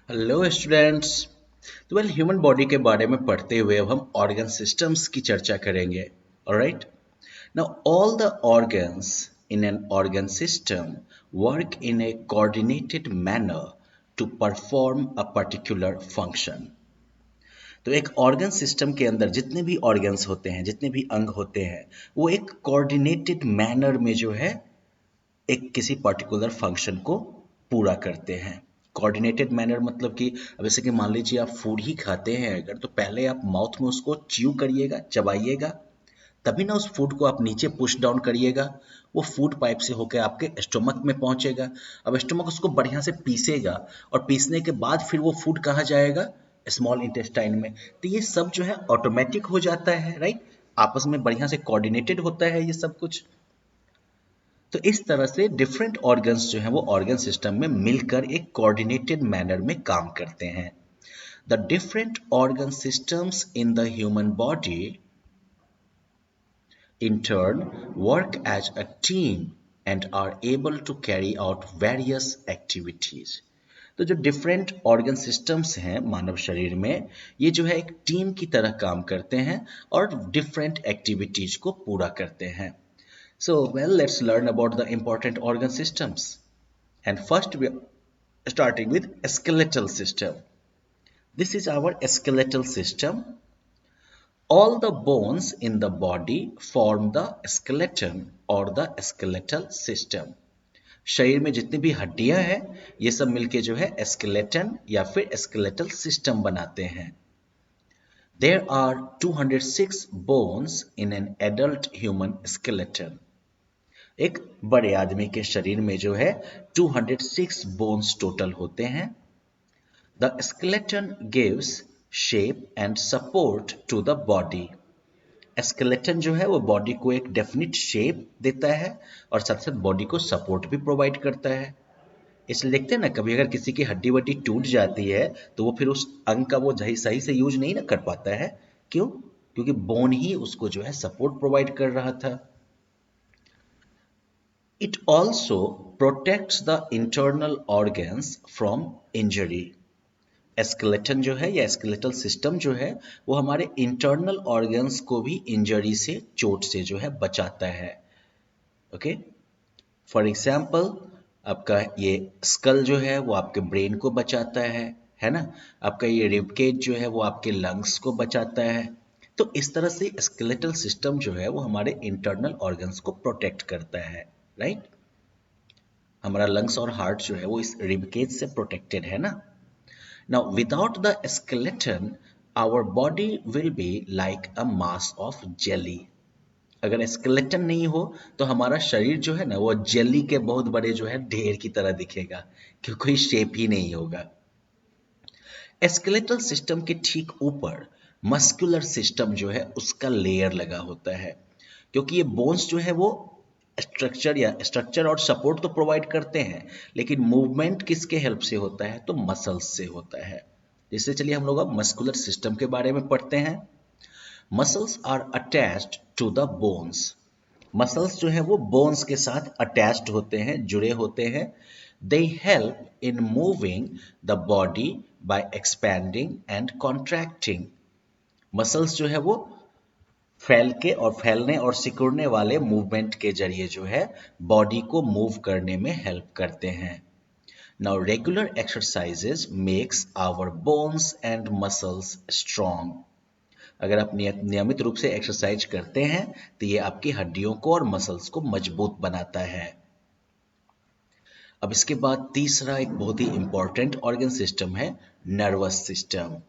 Hello students. तो human body के बारे में पढ़ते हुए अब हम ऑर्गन सिस्टम्स की चर्चा करेंगे। Alright, now all the organs in an organ system work in a coordinated manner to perform a particular function. तो एक ऑर्गन सिस्टम के अंदर जितने भी ऑर्गन्स होते हैं, जितने भी अंग होते हैं, वो एक कोऑर्डिनेटेड मैनर में जो है एक किसी पर्टिकुलर फंक्शन को पूरा करते हैं। कोऑर्डिनेटेड मैनर मतलब कि अब जैसे कि मान लीजिए आप फूड ही खाते हैं अगर, तो पहले आप माउथ में उसको च्यू करिएगा, चबाइएगा, तभी ना उस फूड को आप नीचे पुश डाउन करिएगा, वो फूड पाइप से होकर आपके स्टोमक में पहुंचेगा। अब स्टोमक उसको बढ़िया से पीसेगा और पीसने के बाद फिर वो फूड कहाँ जाएगा? स्मॉल इंटेस्टाइन में। तो ये सब जो है ऑटोमेटिक हो जाता है, राइट। आपस में बढ़िया से कोऑर्डिनेटेड होता है ये सब कुछ। तो इस तरह से डिफरेंट ऑर्गन्स जो हैं वो ऑर्गन सिस्टम में मिलकर एक कोऑर्डिनेटेड मैनर में काम करते हैं। The different organ systems in the human body in turn work as a team and are able to carry out various activities. तो जो डिफरेंट ऑर्गन सिस्टम्स हैं मानव शरीर में, ये जो है एक टीम की तरह काम करते हैं और डिफरेंट एक्टिविटीज को पूरा करते हैं। So, well, let's learn about the important organ systems. And first, we are starting with skeletal system. This is our skeletal system. All the bones in the body form the skeleton or the skeletal system. शरीर में जितनी भी हड्डियां हैं, ये सब मिलके जो है skeleton या फिर skeletal system बनाते हैं. There are 206 bones in an adult human skeleton. एक बड़े आदमी के शरीर में जो है 206 बोन्स टोटल होते हैं। The skeleton gives shape and support to the body. Skeleton जो है वो बॉडी को एक डेफिनिट शेप देता है और साथ साथ बॉडी को सपोर्ट भी प्रोवाइड करता है। इसलिए देखते हैं ना, कभी अगर किसी की हड्डी वड्डी टूट जाती है तो वो फिर उस अंग का वो सही से यूज नहीं ना कर पाता है। क्यों? क्योंकि बोन ही उसको जो है सपोर्ट प्रोवाइड कर रहा था। It also protects the internal organs from injury. Skeleton जो है या स्केलेटल सिस्टम जो है वो हमारे इंटरनल ऑर्गन्स को भी इंजरी से, चोट से जो है बचाता है। ओके, फॉर एग्जाम्पल आपका ये स्कल जो है वो आपके ब्रेन को बचाता है ना। आपका ये रिबकेज जो है वो आपके लंग्स को बचाता है। तो इस तरह से स्केलेटल सिस्टम जो है वो हमारे इंटरनल ऑर्गन्स को प्रोटेक्ट करता है, राइट। हमारा लंग्स और हार्ट जो है वो इस रिबकेज से प्रोटेक्टेड है ना। Now without the skeleton our body will be like a mass of jelly. अगर स्केलेटन नहीं हो तो हमारा शरीर जो है ना वो जेली के बहुत बड़े जो है ढेर की तरह दिखेगा, क्योंकि कोई शेप ही नहीं होगा। स्केलेटल सिस्टम के ठीक ऊपर मस्कुलर सिस्टम जो है उसका लेयर लगा होता है, क्योंकि ये बोन्स जो है वो स्ट्रक्चर और सपोर्ट तो प्रोवाइड करते हैं, लेकिन मूवमेंट किसके हेल्प से होता है? तो मसल्स से होता है। जैसे चलिए हम लोग अब मस्कुलर सिस्टम के बारे में पढ़ते हैं। Muscles are attached to the bones. Muscles जो है वो बोन्स के साथ अटैच्ड होते हैं, जुड़े होते हैं। They help in moving the body by expanding and contracting. Muscles जो है वो फैल के और फैलने और सिकुड़ने वाले मूवमेंट के जरिए जो है बॉडी को मूव करने में हेल्प करते हैं। Now regular exercises makes our bones and muscles strong. अगर आप नियमित रूप से एक्सरसाइज करते हैं तो ये आपकी हड्डियों को और मसल्स को मजबूत बनाता है। अब इसके बाद तीसरा एक बहुत ही इंपॉर्टेंट ऑर्गन सिस्टम है nervous system.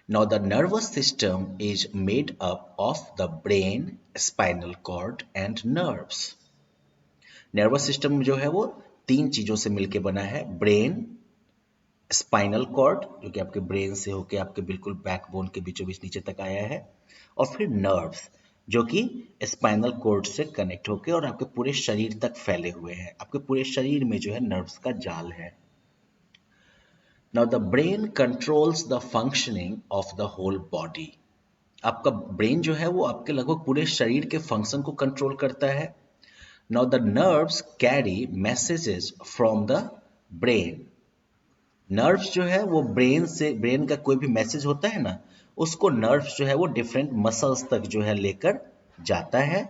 Now the nervous system is made up of the brain, spinal cord and nerves. Nervous system जो है वो तीन चीजों से मिलके बना है। ब्रेन, स्पाइनल कॉर्ड जो कि आपके ब्रेन से होके आपके बिल्कुल बैकबोन के बीचों बीच नीचे तक आया है, और फिर नर्व्स जो कि स्पाइनल कॉर्ड से कनेक्ट होके और आपके पूरे शरीर तक फैले हुए हैं। आपके पूरे शरीर में जो है नर्व्स का जाल है। Now the brain controls the functioning of the whole body. आपका ब्रेन जो है वो आपके लगभग पूरे शरीर के फंक्शन को कंट्रोल करता है। Now the nerves carry messages from the brain. Nerves जो है वो ब्रेन का कोई भी मैसेज होता है ना, उसको नर्व्स जो है वो डिफरेंट मसल्स तक जो है लेकर जाता है।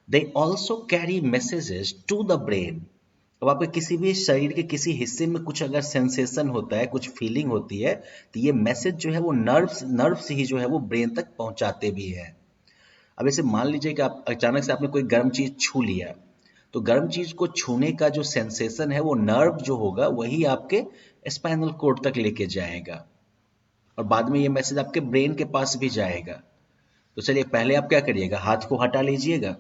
They also carry messages to the brain. अब आपके किसी भी शरीर के किसी हिस्से में कुछ अगर सेंसेशन होता है, कुछ फीलिंग होती है, तो ये मैसेज जो है वो नर्व्स ही जो है वो ब्रेन तक पहुंचाते भी हैं। अब ऐसे मान लीजिए कि आप अचानक से आपने कोई गर्म चीज छू लिया, तो गर्म चीज को छूने का जो सेंसेशन है वो नर्व जो होगा वही आपके स्पाइनल कोड तक लेके जाएगा, और बाद में ये मैसेज आपके ब्रेन के पास भी जाएगा। तो चलिए पहले आप क्या करिएगा, हाथ को हटा लीजिएगा,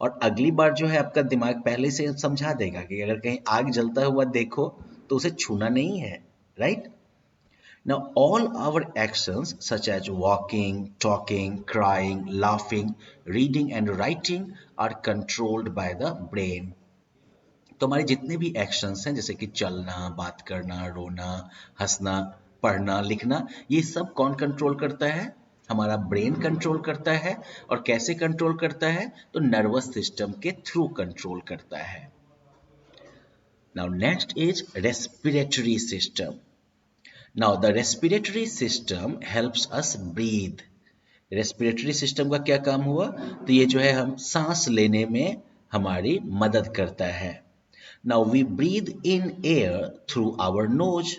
और अगली बार जो है आपका दिमाग पहले से समझा देगा कि अगर कहीं आग जलता हुआ देखो तो उसे छूना नहीं है, right? Now, all our actions, such as walking, talking, crying, laughing, reading, and writing, are controlled by the brain. तो हमारे जितने भी एक्शंस हैं, जैसे कि चलना, बात करना, रोना, हंसना, पढ़ना, लिखना, ये सब कौन कंट्रोल करता है? हमारा ब्रेन कंट्रोल करता है। और कैसे कंट्रोल करता है? तो नर्वस सिस्टम के थ्रू कंट्रोल करता है। Now next is respiratory system. Now, the respiratory system helps us breathe. Respiratory system का क्या काम हुआ? तो ये जो है हम सांस लेने में हमारी मदद करता है। Now we breathe in air through our nose.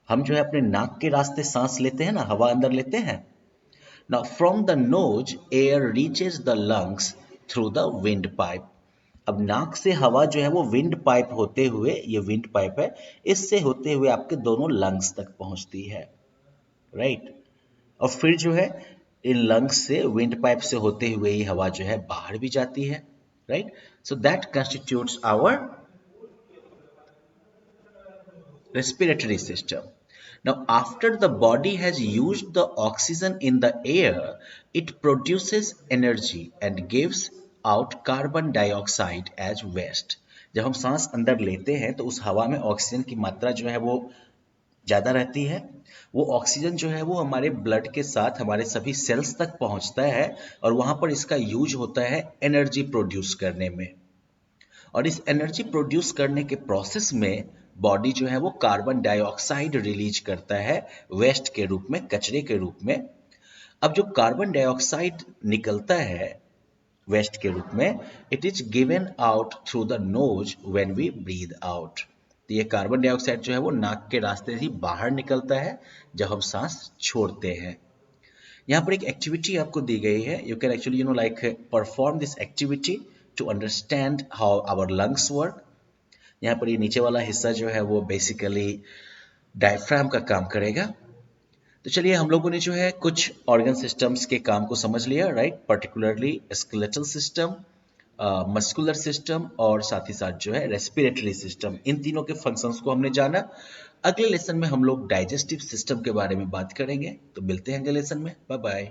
हम जो है अपने नाक के रास्ते सांस लेते हैं ना, हवा अंदर लेते हैं। Now from the nose, air reaches the lungs through the windpipe. अब नाक से हवा जो है वो विंड पाइप होते हुए, ये विंड पाइप है, इससे होते हुए आपके दोनों लंग्स तक पहुंचती है, राइट? और फिर जो है इन लंग्स से, विंड पाइप से होते हुए ही हवा जो है बाहर भी जाती है, right? So that constitutes our respiratory system. Now, after the body has used the oxygen in the air, it produces energy and gives out carbon dioxide as waste. जब हम सांस अंदर लेते हैं तो उस हवा में ऑक्सीजन की मात्रा जो है वो ज़्यादा रहती है। वो ऑक्सीजन जो है वो हमारे ब्लड के साथ हमारे सभी सेल्स तक पहुंचता है, और वहाँ पर इसका यूज होता है एनर्जी प्रोड्यूस करने में। और इस एनर्जी प्रोड्यूस करने के प्रोसेस में बॉडी जो है वो कार्बन डाइऑक्साइड रिलीज करता है वेस्ट के रूप में, कचरे के रूप में। अब जो कार्बन डाइऑक्साइड निकलता है वेस्ट के रूप में, it is given out through the nose when we breathe out. तो ये कार्बन डाइऑक्साइड जो है वो नाक के रास्ते ही बाहर निकलता है जब हम सांस छोड़ते हैं। यहाँ पर एक एक्टिविटी आपको दी गई है, you can actually like perform this activity to understand how our lungs work. यहाँ पर ये नीचे वाला हिस्सा जो है वो बेसिकली डायफ्राम का काम करेगा। तो चलिए हम लोगों ने जो है कुछ ऑर्गन सिस्टम्स के काम को समझ लिया, right? Particularly skeletal system, muscular system, और साथ ही साथ जो है रेस्पिरेटरी सिस्टम, इन तीनों के फंक्शंस को हमने जाना। अगले लेसन में हम लोग डाइजेस्टिव सिस्टम के बारे में बात करेंगे। तो मिलते हैं अगले लेसन में, बाय बाय।